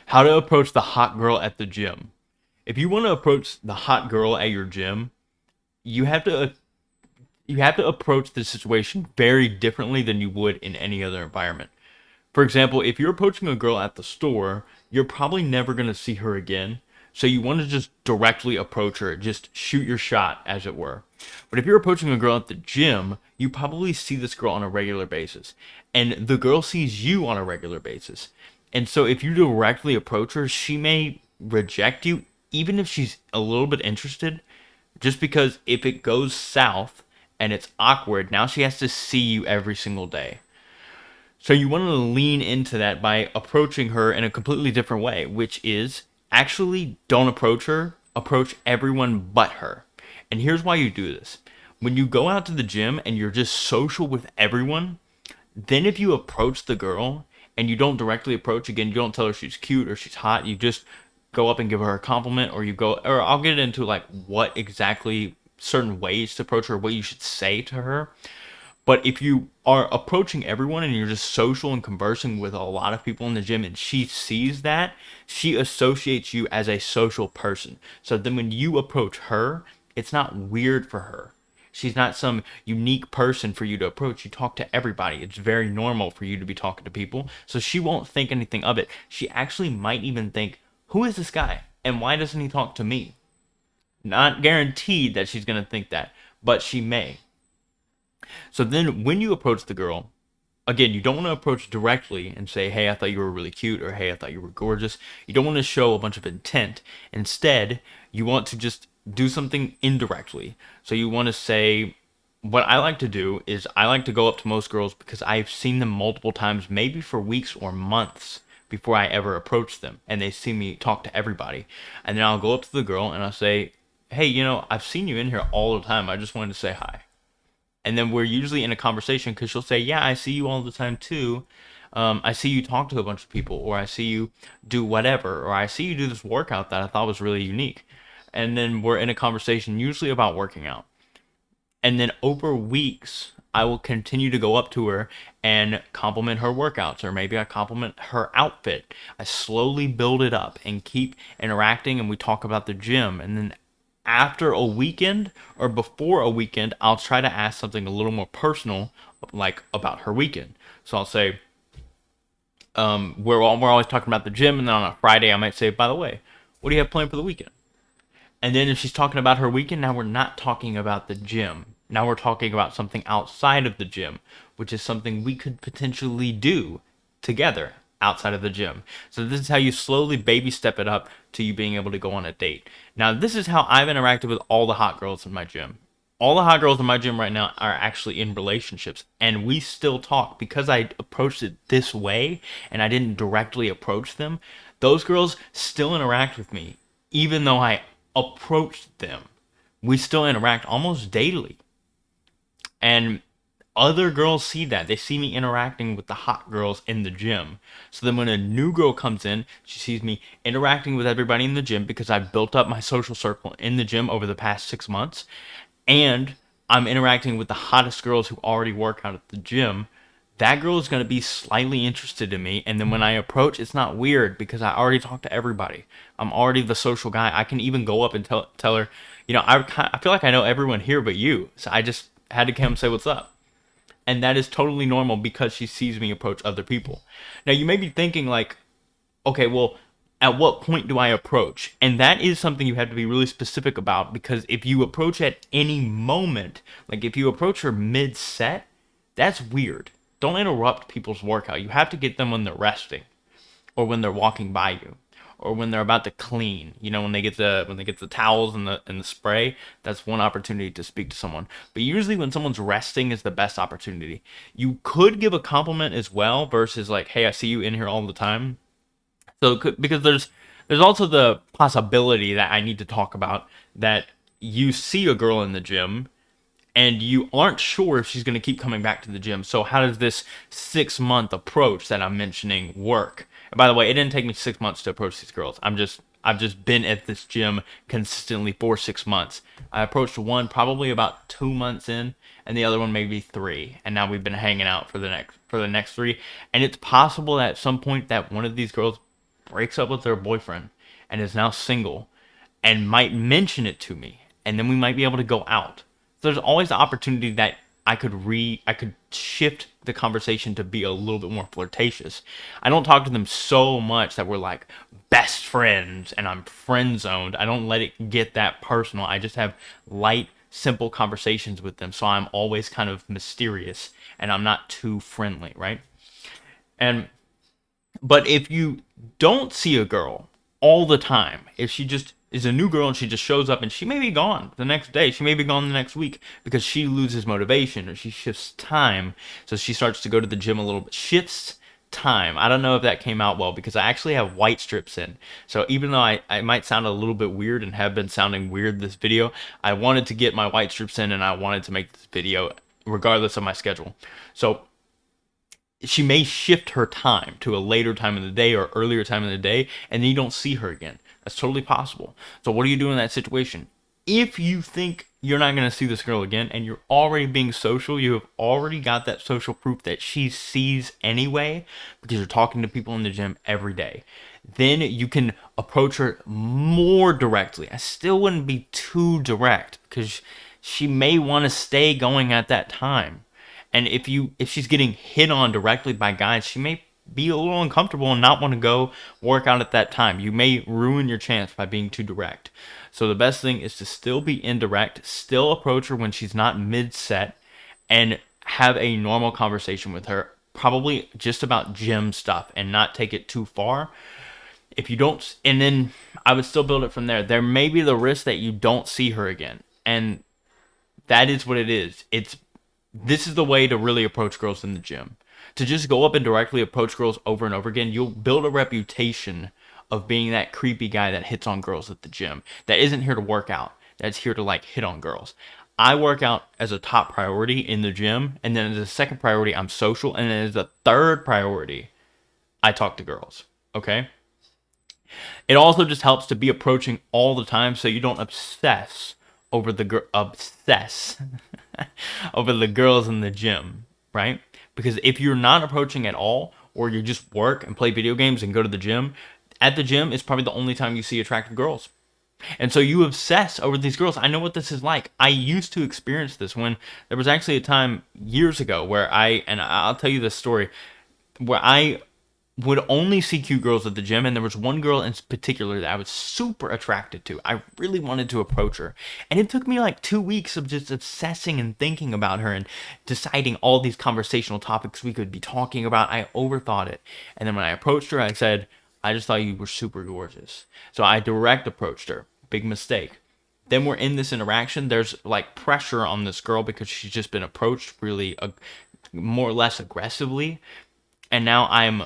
How to approach the hot girl at the gym. If you want to approach the hot girl at your gym, you have to you have to approach the situation very differently than you would in any other environment. For example, if you're approaching a girl at the store, you're probably never going to see her again. So you want to just directly approach her, just shoot your shot, as it were. But if you're approaching a girl at the gym, you probably see this girl on a regular basis. And the girl sees you on a regular basis. And so if you directly approach her, she may reject you, even if she's a little bit interested, just because if it goes south and it's awkward, now she has to see you every single day. So you want to lean into that by approaching her in a completely different way, which is actually don't approach her, approach everyone but her. And here's why you do this. When you go out to the gym and you're just social with everyone, then if you approach the girl and you don't directly approach again, you don't tell her she's cute or she's hot, you just go up and give her a compliment, or you go, or I'll get into like what exactly certain ways to approach her, what you should say to her. But if you are approaching everyone and you're just social and conversing with a lot of people in the gym and she sees that, she associates you as a social person. So then when you approach her, it's not weird for her. She's not some unique person for you to approach. You talk to everybody. It's very normal for you to be talking to people. So she won't think anything of it. She actually might even think, who is this guy? And why doesn't he talk to me? Not guaranteed that she's going to think that, but she may. So then when you approach the girl, again, you don't want to approach directly and say, hey, I thought you were really cute, or hey, I thought you were gorgeous. You don't want to show a bunch of intent. Instead, you want to just do something indirectly. So you want to say, what I like to do is I like to go up to most girls because I've seen them multiple times, maybe for weeks or months before I ever approach them. And they see me talk to everybody. And then I'll go up to the girl and I'll say, hey, I've seen you in here all the time. I just wanted to say hi. And then we're usually in a conversation because she'll say, yeah, I see you all the time too. I see you talk to a bunch of people, or I see you do whatever, or I see you do this workout that I thought was really unique. And then we're in a conversation usually about working out. And then over weeks, I will continue to go up to her and compliment her workouts, or maybe I compliment her outfit. I slowly build it up and keep interacting, and we talk about the gym. And then after a weekend or before a weekend, I'll try to ask something a little more personal, like about her weekend. So I'll say, we're always talking about the gym, and then on a Friday, I might say, by the way, what do you have planned for the weekend? And then if she's talking about her weekend, now we're not talking about the gym. Now we're talking about something outside of the gym, which is something we could potentially do together outside of the gym. So this is how you slowly baby step it up to you being able to go on a date. Now this is how I've interacted with all the hot girls in my gym. All the hot girls in my gym right now are actually in relationships, and we still talk because I approached it this way and I didn't directly approach them. Those girls still interact with me even though I approached them. We still interact almost daily. And other girls see that. They see me interacting with the hot girls in the gym. So then when a new girl comes in, she sees me interacting with everybody in the gym because I've built up my social circle in the gym over the past 6 months. And I'm interacting with the hottest girls who already work out at the gym. That girl is going to be slightly interested in me. And then when I approach, it's not weird because I already talked to everybody. I'm already the social guy. I can even go up and tell her, I feel like I know everyone here but you. So I just had to come say what's up. And that is totally normal because she sees me approach other people. Now, you may be thinking like, okay, well, at what point do I approach? And that is something you have to be really specific about, because if you approach at any moment, like if you approach her mid-set, that's weird. Don't interrupt people's workout. You have to get them when they're resting, or when they're walking by you, or when they're about to clean. When they get the towels and the spray, that's one opportunity to speak to someone. But usually when someone's resting is the best opportunity. You could give a compliment as well versus like, hey, I see you in here all the time. So because there's also the possibility that I need to talk about, that you see a girl in the gym and you aren't sure if she's going to keep coming back to the gym. So how does this 6-month approach that I'm mentioning work? And by the way, it didn't take me 6 months to approach these girls. I've just been at this gym consistently for 6 months. I approached one probably about 2 months in, and the other one maybe 3. And now we've been hanging out for the next 3. And it's possible that at some point that one of these girls breaks up with her boyfriend and is now single and might mention it to me, and then we might be able to go out. So there's always the opportunity that I could shift the conversation to be a little bit more flirtatious. I don't talk to them so much that we're like best friends and I'm friend zoned. I don't let it get that personal. I just have light, simple conversations with them. So I'm always kind of mysterious and I'm not too friendly, right? And but if you don't see a girl all the time, if she just is a new girl and she just shows up and she may be gone the next day, she may be gone the next week because she loses motivation or she shifts time. So she starts to go to the gym a little bit, shifts time. I don't know if that came out well because I actually have white strips in. So even though I might sound a little bit weird and have been sounding weird this video, I wanted to get my white strips in and I wanted to make this video regardless of my schedule. So she may shift her time to a later time of the day or earlier time of the day, and then you don't see her again. That's totally possible. So what do you do in that situation? If you think you're not going to see this girl again and you're already being social, you have already got that social proof that she sees anyway because you're talking to people in the gym every day, then you can approach her more directly. I still wouldn't be too direct because she may want to stay going at that time. And if she's getting hit on directly by guys, she may be a little uncomfortable and not want to go work out at that time. You may ruin your chance by being too direct. So the best thing is to still be indirect, still approach her when she's not mid-set, and have a normal conversation with her, probably just about gym stuff and not take it too far. If you don't, and then I would still build it from there. There may be the risk that you don't see her again. And that is what it is. This is the way to really approach girls in the gym. To just go up and directly approach girls over and over again, you'll build a reputation of being that creepy guy that hits on girls at the gym. That isn't here to work out. That's here to like hit on girls. I work out as a top priority in the gym, and then as a second priority, I'm social, and then as a third priority, I talk to girls. Okay? It also just helps to be approaching all the time so you don't obsess over over the girls in the gym, right? Because if you're not approaching at all, or you just work and play video games and go to the gym, at the gym is probably the only time you see attractive girls. And so you obsess over these girls. I know what this is like. I used to experience this when there was actually a time years ago where I'll tell you this story, where I would only see cute girls at the gym, and there was one girl in particular that I was super attracted to. I really wanted to approach her, and it took me like 2 weeks of just obsessing and thinking about her and deciding all these conversational topics we could be talking about. I overthought it, and then when I approached her, I said, I just thought you were super gorgeous. So I direct approached her. Big mistake. Then we're in this interaction. There's like pressure on this girl because she's just been approached really more or less aggressively, and now I'm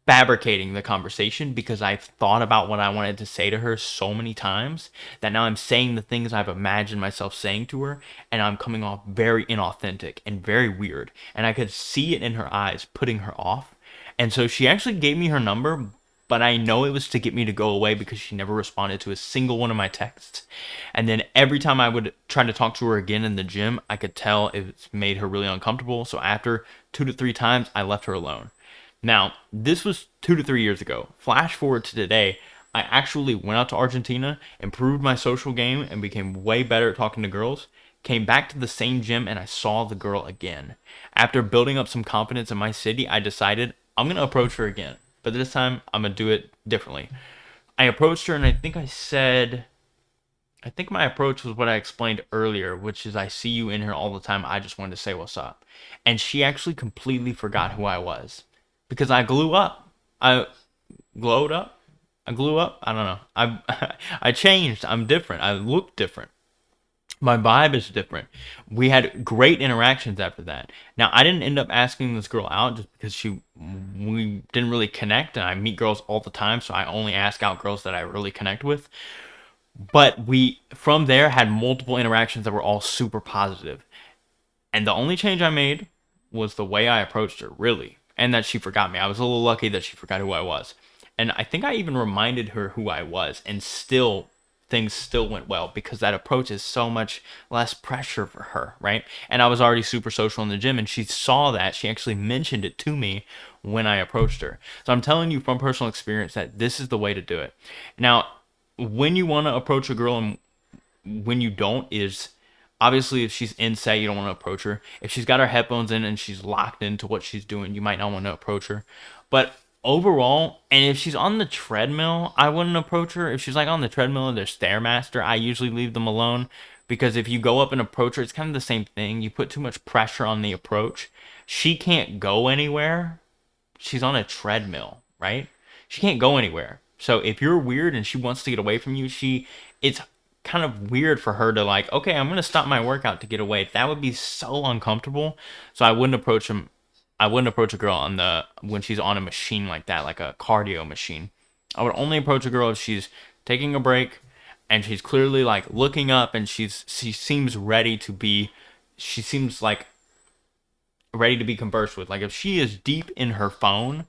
fabricating the conversation because I've thought about what I wanted to say to her so many times that now I'm saying the things I've imagined myself saying to her, and I'm coming off very inauthentic and very weird, and I could see it in her eyes putting her off. And so she actually gave me her number, but I know it was to get me to go away because she never responded to a single one of my texts. And then every time I would try to talk to her again in the gym, I could tell it made her really uncomfortable. So after 2 to 3 times, I left her alone. Now, this was 2 to 3 years ago. Flash forward to today, I actually went out to Argentina, improved my social game, and became way better at talking to girls. Came back to the same gym, and I saw the girl again. After building up some confidence in my city, I decided I'm going to approach her again. But this time, I'm going to do it differently. I approached her, and I think my approach was what I explained earlier, which is I see you in here all the time. I just wanted to say what's up. And she actually completely forgot who I was. Because I glowed up. I glowed up. I glue up. I don't know. I changed. I'm different. I look different. My vibe is different. We had great interactions after that. Now, I didn't end up asking this girl out just because we didn't really connect, and I meet girls all the time, so I only ask out girls that I really connect with. But we, from there, had multiple interactions that were all super positive. And the only change I made was the way I approached her, really. And that she forgot me. I was a little lucky that she forgot who I was. And I think I even reminded her who I was and still things still went well because that approach is so much less pressure for her, right? And I was already super social in the gym, and she saw that. She actually mentioned it to me when I approached her. So I'm telling you from personal experience that this is the way to do it. Now, when you want to approach a girl and when you don't is obviously if she's in set, you don't want to approach her. If she's got her headphones in and she's locked into what she's doing, you might not want to approach her. But overall, and if she's on the treadmill, I wouldn't approach her. If she's like on the treadmill or there's Stairmaster, I usually leave them alone, because if you go up and approach her, it's kind of the same thing. You put too much pressure on the approach. She can't go anywhere. She's on a treadmill, right? She can't go anywhere. So if you're weird and she wants to get away from you, it's kind of weird for her to like, okay, I'm gonna stop my workout to get away. That would be so uncomfortable. So I wouldn't approach him. I wouldn't approach a girl when she's on a machine like that, like a cardio machine. I would only approach a girl if she's taking a break and she's clearly like looking up and she seems ready to be. She seems like ready to be conversed with. Like if she is deep in her phone,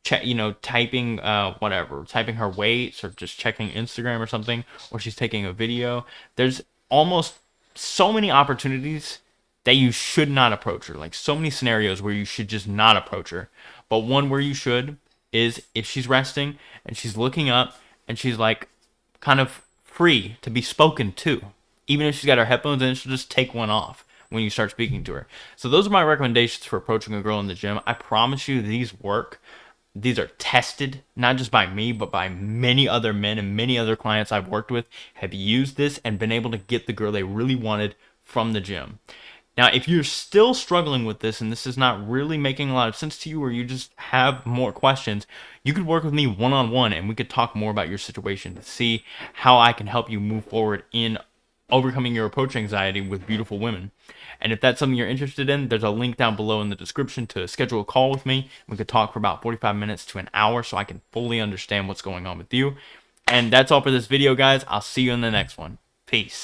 typing typing her weights or just checking Instagram or something, or she's taking a video, there's almost so many opportunities that you should not approach her. Like so many scenarios where you should just not approach her. But one where you should is if she's resting and she's looking up and she's like kind of free to be spoken to. Even if she's got her headphones in, she'll just take one off when you start speaking to her. So those are my recommendations for approaching a girl in the gym. I promise you these work. These are tested, not just by me, but by many other men, and many other clients I've worked with have used this and been able to get the girl they really wanted from the gym. Now, if you're still struggling with this and this is not really making a lot of sense to you, or you just have more questions, you could work with me one-on-one and we could talk more about your situation to see how I can help you move forward in overcoming your approach anxiety with beautiful women. And if that's something you're interested in, there's a link down below in the description to schedule a call with me. We could talk for about 45 minutes to an hour so I can fully understand what's going on with you. And that's all for this video, guys. I'll see you in the next one. Peace.